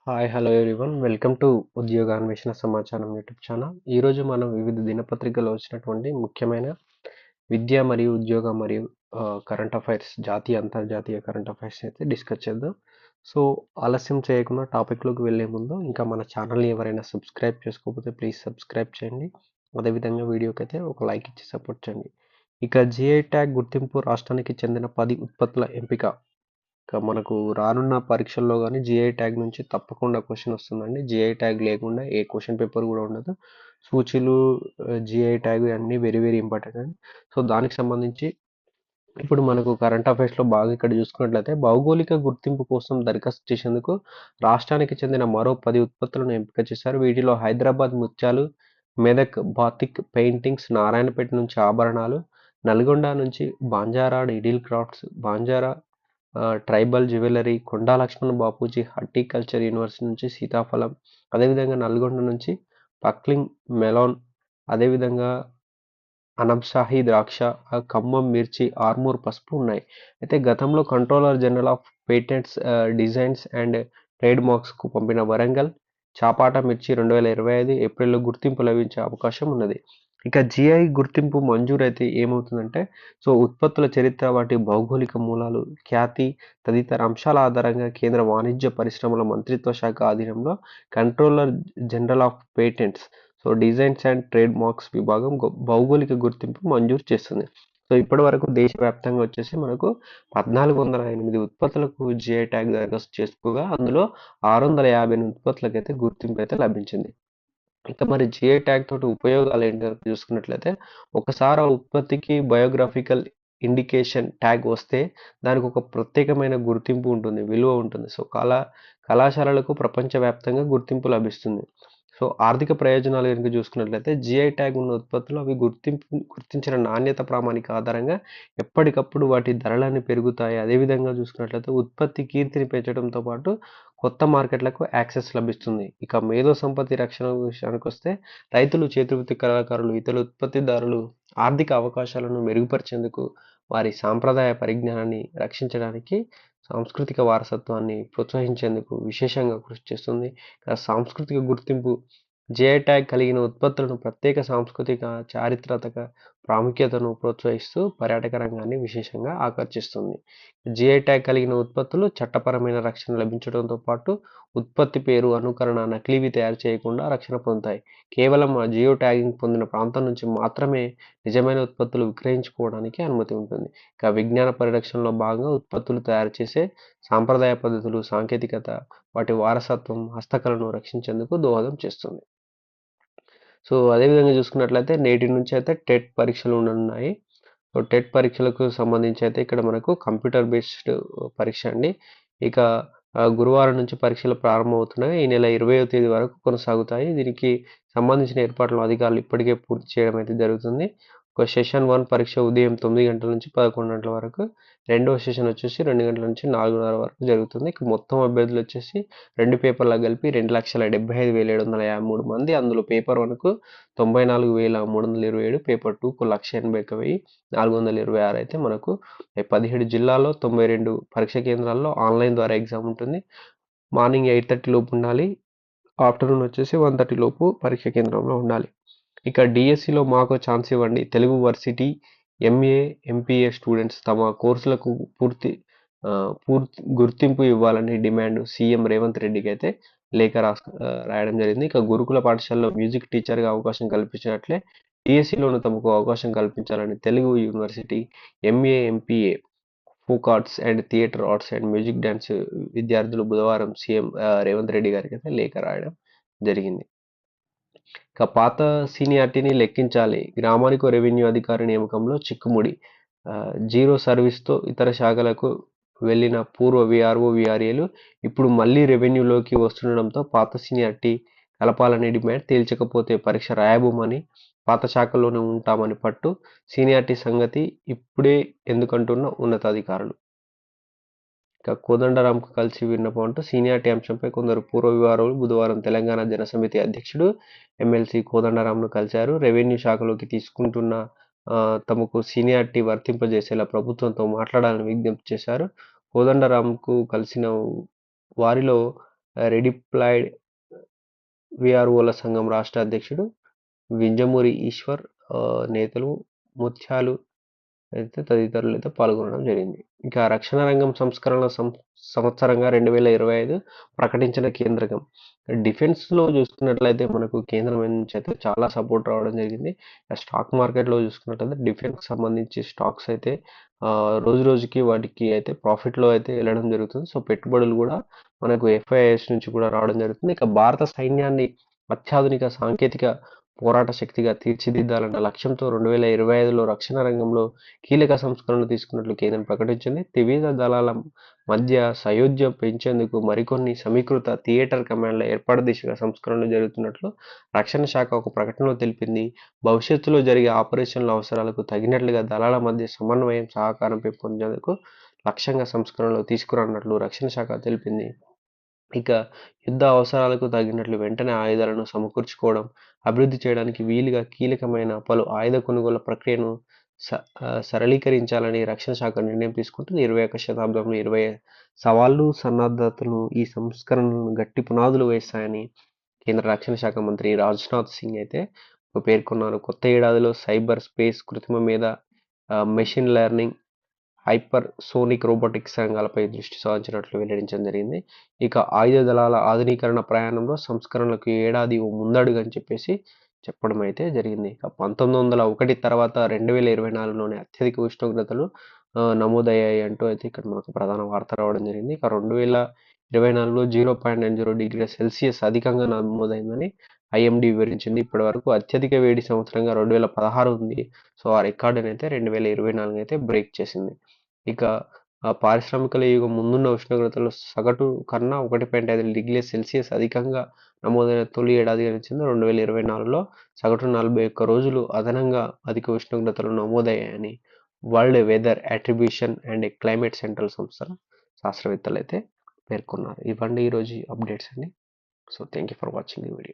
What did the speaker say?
Hi hello everyone welcome to ఉద్యోగ అన్వేషణ సమాచారం యూట్యూబ్ ఛానల్. ఈరోజు మనం వివిధ దినపత్రికల్లో వచ్చినటువంటి ముఖ్యమైన విద్య మరియు ఉద్యోగ మరియు కరెంట్ అఫైర్స్, జాతీయ అంతర్జాతీయ కరెంట్ అఫైర్స్ అయితే డిస్కస్ చేద్దాం. సో ఆలస్యం చేయకుండా టాపిక్లోకి వెళ్ళే ముందు ఇంకా మన ఛానల్ని ఎవరైనా సబ్స్క్రైబ్ చేసుకోకపోతే ప్లీజ్ సబ్స్క్రైబ్ చేయండి. అదేవిధంగా వీడియోకి అయితే ఒక లైక్ ఇచ్చి సపోర్ట్ చేయండి. ఇక జిఐ ట్యాగ్ గుర్తింపు రాష్ట్రానికి చెందిన 10 ఉత్పత్తుల ఎంపిక. మనకు రానున్న పరీక్షల్లో కానీ జిఐ ట్యాగ్ నుంచి తప్పకుండా క్వశ్చన్ వస్తుందండి. జిఐ ట్యాగ్ లేకుండా ఏ క్వశ్చన్ పేపర్ కూడా ఉండదు. సూచీలు, జిఐ ట్యాగ్ అన్నీ వెరీ వెరీ ఇంపార్టెంట్ అండి. సో దానికి సంబంధించి ఇప్పుడు మనకు కరెంట్ అఫైర్స్లో బాగా ఇక్కడ చూసుకున్నట్లయితే భౌగోళిక గుర్తింపు కోసం దరఖాస్తు చేసేందుకు రాష్ట్రానికి చెందిన మరో 10 ఉత్పత్తులను ఎంపిక చేశారు. వీటిలో హైదరాబాద్ ముత్యాలు, మెదక్ బాతిక్ పెయింటింగ్స్, నారాయణపేట నుంచి ఆభరణాలు, నల్గొండ నుంచి బాంజారా ఇడిల్ క్రాఫ్ట్స్, బాంజారా ట్రైబల్ జ్యువెలరీ, కొండా లక్ష్మణ్ బాపూజీ హార్టికల్చర్ యూనివర్సిటీ నుంచి సీతాఫలం, అదేవిధంగా నల్గొండ నుంచి పక్లింగ్ మెలాన్, అదేవిధంగా అనబ్షాహి ద్రాక్ష, ఖమ్మం మిర్చి, ఆర్మూర్ పసుపు ఉన్నాయి. అయితే గతంలో controller general of patents, designs and trade మార్క్స్కు పంపిన వరంగల్ చాపాట మిర్చి 2025 ఏప్రిల్లో గుర్తింపు లభించే అవకాశం ఉన్నది. ఇక జిఐ గుర్తింపు మంజూరైతే ఏమవుతుందంటే, సో ఉత్పత్తుల చరిత్ర, వాటి భౌగోళిక మూలాలు, ఖ్యాతి తదితర అంశాల ఆధారంగా కేంద్ర వాణిజ్య పరిశ్రమల మంత్రిత్వ శాఖ ఆధీనంలో controller general of patents, so designs and trade marks విభాగం భౌగోళిక గుర్తింపు మంజూరు చేస్తుంది. సో ఇప్పటి వరకు దేశవ్యాప్తంగా వచ్చేసి మనకు 1408 ఉత్పత్తులకు జిఐ ట్యాగ్ దరఖాస్తు చేసుకోగా అందులో 658 ఉత్పత్తులకు అయితే గుర్తింపు అయితే లభించింది. ఇక మరి జిఐ ట్యాగ్ తోటి ఉపయోగాలు ఏంటి అని చూసుకున్నట్లయితే, ఒకసారి ఆ ఉత్పత్తికి బయోగ్రాఫికల్ ఇండికేషన్ ట్యాగ్ వస్తే దానికి ఒక ప్రత్యేకమైన గుర్తింపు ఉంటుంది, విలువ ఉంటుంది. సో కళాశాలలకు ప్రపంచవ్యాప్తంగా గుర్తింపు లభిస్తుంది. సో ఆర్థిక ప్రయోజనాలు కనుక చూసుకున్నట్లయితే జిఐ ట్యాగ్ ఉన్న ఉత్పత్తులు అవి గుర్తించిన నాణ్యత ప్రామాణిక ఆధారంగా ఎప్పటికప్పుడు వాటి ధరలన్నీ పెరుగుతాయి. అదేవిధంగా చూసుకున్నట్లయితే ఉత్పత్తి కీర్తిని పెంచడంతో పాటు కొత్త మార్కెట్లకు యాక్సెస్ లభిస్తుంది. ఇక మేధో సంపత్తి రక్షణ విషయానికి వస్తే రైతులు, చేతివృత్తి కళాకారులు, ఇతర ఉత్పత్తిదారులు ఆర్థిక అవకాశాలను మెరుగుపరిచేందుకు, వారి సాంప్రదాయ పరిజ్ఞానాన్ని రక్షించడానికి, సాంస్కృతిక వారసత్వాన్ని ప్రోత్సహించేందుకు విశేషంగా కృషి చేస్తుంది. సాంస్కృతిక గుర్తింపు జిఐ ట్యాగ్ కలిగిన ఉత్పత్తులను ప్రత్యేక సాంస్కృతిక, చారిత్రక ప్రాముఖ్యతను ప్రోత్సహిస్తూ పర్యాటక రంగాన్ని విశేషంగా ఆకర్షిస్తుంది. జిఐ ట్యాగ్ కలిగిన ఉత్పత్తులు చట్టపరమైన రక్షణ లభించడంతో పాటు ఉత్పత్తి పేరు, అనుకరణ, నకిలీవి తయారు చేయకుండా రక్షణ పొందుతాయి. కేవలం ఆ జియో ట్యాగింగ్ పొందిన ప్రాంతం నుంచి మాత్రమే నిజమైన ఉత్పత్తులు విక్రయించుకోవడానికి అనుమతి ఉంటుంది. ఇక విజ్ఞాన పరిరక్షణలో భాగంగా ఉత్పత్తులు తయారు చేసే సాంప్రదాయ పద్ధతులు, సాంకేతికత, వాటి వారసత్వం, హస్తకళను రక్షించేందుకు దోహదం చేస్తుంది. సో అదేవిధంగా చూసుకున్నట్లయితే నేటి నుంచి అయితే టెట్ పరీక్షలు ఉండనున్నాయి. సో టెట్ పరీక్షలకు సంబంధించి అయితే ఇక్కడ మనకు కంప్యూటర్ బేస్డ్ పరీక్ష అండి. ఇక గురువారం నుంచి పరీక్షలు ప్రారంభమవుతున్నాయి. ఈ నెల 20వ తేదీ వరకు కొనసాగుతాయి. దీనికి సంబంధించిన ఏర్పాట్లను అధికారులు ఇప్పటికే పూర్తి చేయడం అయితే జరుగుతుంది. ఒక సెషన్ 1 పరీక్ష ఉదయం 9 గంటల నుంచి 11 గంటల వరకు, రెండవ సెషన్ వచ్చేసి 2 గంటల నుంచి 4:30 వరకు జరుగుతుంది. ఇక మొత్తం అభ్యర్థులు వచ్చేసి 2 పేపర్లకు కలిపి 2,75,753 మంది. అందులో పేపర్ 1కు 94,327, పేపర్ 2కు 1,81,426 అయితే మనకు 17 జిల్లాల్లో 92 పరీక్ష కేంద్రాల్లో ఆన్లైన్ ద్వారా ఎగ్జామ్ ఉంటుంది. మార్నింగ్ 8:30 లోపు ఉండాలి. ఆఫ్టర్నూన్ వచ్చేసి 1:30 లోపు పరీక్ష కేంద్రంలో ఉండాలి. ఇక డిఎస్సిలో మాకు ఛాన్స్ ఇవ్వండి, Telugu varsity MA, MPa students తమ కోర్సులకు పూర్తి గుర్తింపు ఇవ్వాలని డిమాండ్ సీఎం రేవంత్ రెడ్డికి అయితే లేఖ రాయడం జరిగింది. ఇక గురుకుల పాఠశాలలో మ్యూజిక్ టీచర్గా అవకాశం కల్పించినట్లే డిఎస్సిలోనూ తమకు అవకాశం కల్పించాలని Telugu university MA, MPa folk arts and theatre arts and music dance విద్యార్థులు బుధవారం సీఎం రేవంత్ రెడ్డి గారికి అయితే లేఖ రాయడం జరిగింది. ఇక పాత సీనియారిటీని లెక్కించాలి, గ్రామానికో రెవెన్యూ అధికారి నియామకంలో చిక్కుముడి, జీరో సర్వీస్తో ఇతర శాఖలకు వెళ్లిన పూర్వ విఆర్ఓ, విఆర్ఏలు ఇప్పుడు మళ్లీ రెవెన్యూలోకి వస్తుండడంతో పాత సీనియారిటీ కలపాలని డిమాండ్, తేల్చకపోతే పరీక్ష రాయబోమని, పాత శాఖల్లోనే ఉంటామని పట్టు, సీనియారిటీ సంగతి ఇప్పుడే ఎందుకంటున్న ఉన్నతాధికారులు. ఇక కోదండరాంకు కలిసి విన్నపం అంటూ సీనియారిటీ అంశంపై కొందరు పూర్వ విఆర్ఓలు బుధవారం తెలంగాణ జనసమితి అధ్యక్షుడు ఎమ్మెల్సీ కోదండరాంను కలిశారు. రెవెన్యూ శాఖలోకి తీసుకుంటున్న తమకు సీనియారిటీ వర్తింపజేసేలా ప్రభుత్వంతో మాట్లాడాలని విజ్ఞప్తి చేశారు. కోదండరాంకు కలిసిన వారిలో రెడిప్లాయిడ్ విఆర్ఓల సంఘం రాష్ట్ర అధ్యక్షుడు వింజమూరి ఈశ్వర్, నేతలు ముత్యాలు అయితే తదితరులు అయితే పాల్గొనడం జరిగింది. ఇక రక్షణ రంగం సంస్కరణల సంవత్సరంగా 2025 ప్రకటించిన కేంద్రకం. డిఫెన్స్లో చూసుకున్నట్లయితే మనకు కేంద్రం నుంచి అయితే చాలా సపోర్ట్ రావడం జరిగింది. స్టాక్ మార్కెట్లో చూసుకున్నట్లయితే డిఫెన్స్ సంబంధించి స్టాక్స్ అయితే రోజు రోజుకి వాటికి అయితే ప్రాఫిట్లో అయితే వెళ్ళడం జరుగుతుంది. సో పెట్టుబడులు కూడా మనకు ఎఫ్ఐఎస్ నుంచి కూడా రావడం జరుగుతుంది. ఇక భారత సైన్యాన్ని అత్యాధునిక సాంకేతిక పోరాట శక్తిగా తీర్చిదిద్దాలన్న లక్ష్యంతో 2025లో రక్షణ రంగంలో కీలక సంస్కరణలు తీసుకున్నట్లు కేంద్రం ప్రకటించింది. త్రివిధ దళాల మధ్య సయోధ్య పెంచేందుకు మరికొన్ని సమీకృత థియేటర్ కమాండ్ల ఏర్పాటు దిశగా సంస్కరణలు జరుగుతున్నట్లు రక్షణ శాఖ ఒక ప్రకటనలో తెలిపింది. భవిష్యత్తులో జరిగే ఆపరేషన్ల అవసరాలకు తగినట్లుగా దళాల మధ్య సమన్వయం, సహకారం పెంపొందేందుకు లక్ష్యంగా సంస్కరణలు తీసుకురానున్నట్లు రక్షణ శాఖ తెలిపింది. ఇక యుద్ధ అవసరాలకు తగినట్లు వెంటనే ఆయుధాలను సమకూర్చుకోవడం, అభివృద్ధి చేయడానికి వీలుగా కీలకమైన పలు ఆయుధ కొనుగోళ్ల ప్రక్రియను సరళీకరించాలని రక్షణ శాఖ నిర్ణయం తీసుకుంటుంది. 21వ శతాబ్దంలో 20 సవాళ్లు, సన్నద్ధతలు ఈ సంస్కరణలను గట్టి పునాదులు వేస్తాయని కేంద్ర రక్షణ శాఖ మంత్రి రాజ్నాథ్ సింగ్ అయితే పేర్కొన్నారు. కొత్త ఏడాదిలో సైబర్ స్పేస్, కృత్రిమ మీద, machine learning, hypersonic robotics రంగాలపై దృష్టి సారించినట్లు వెల్లడించడం జరిగింది. ఇక ఆయుధ దళాల ఆధునీకరణ ప్రయాణంలో సంస్కరణలకు ఏడాది ముందడుగు అని చెప్పేసి చెప్పడం అయితే జరిగింది. ఇక 1901 తర్వాత 2024లోనే అత్యధిక ఉష్ణోగ్రతలు నమోదయ్యాయి అంటూ అయితే ఇక్కడ మనకు ప్రధాన వార్త రావడం జరిగింది. ఇక 2024లో 0.90°C అధికంగా నమోదైందని ఐఎండీ వివరించింది. ఇప్పటి వరకు అత్యధిక వేడి సంవత్సరంగా 2016 ఉంది. సో ఆ రికార్డుని అయితే 2024 అయితే బ్రేక్ చేసింది. ఇక పారిశ్రామిక యుగం ముందున్న ఉష్ణోగ్రతలు సగటు కన్నా 1.5°C అధికంగా నమోదైన తొలి ఏడాదిగా నిలిచింది. 2024లో సగటు 41 రోజులు అదనంగా అధిక ఉష్ణోగ్రతలు నమోదయ్యాయని World Weather Attribution and Climate Central సంస్థల శాస్త్రవేత్తలు అయితే పేర్కొన్నారు. ఇవ్వండి ఈరోజు అప్డేట్స్ అండి. So thank you for watching the video.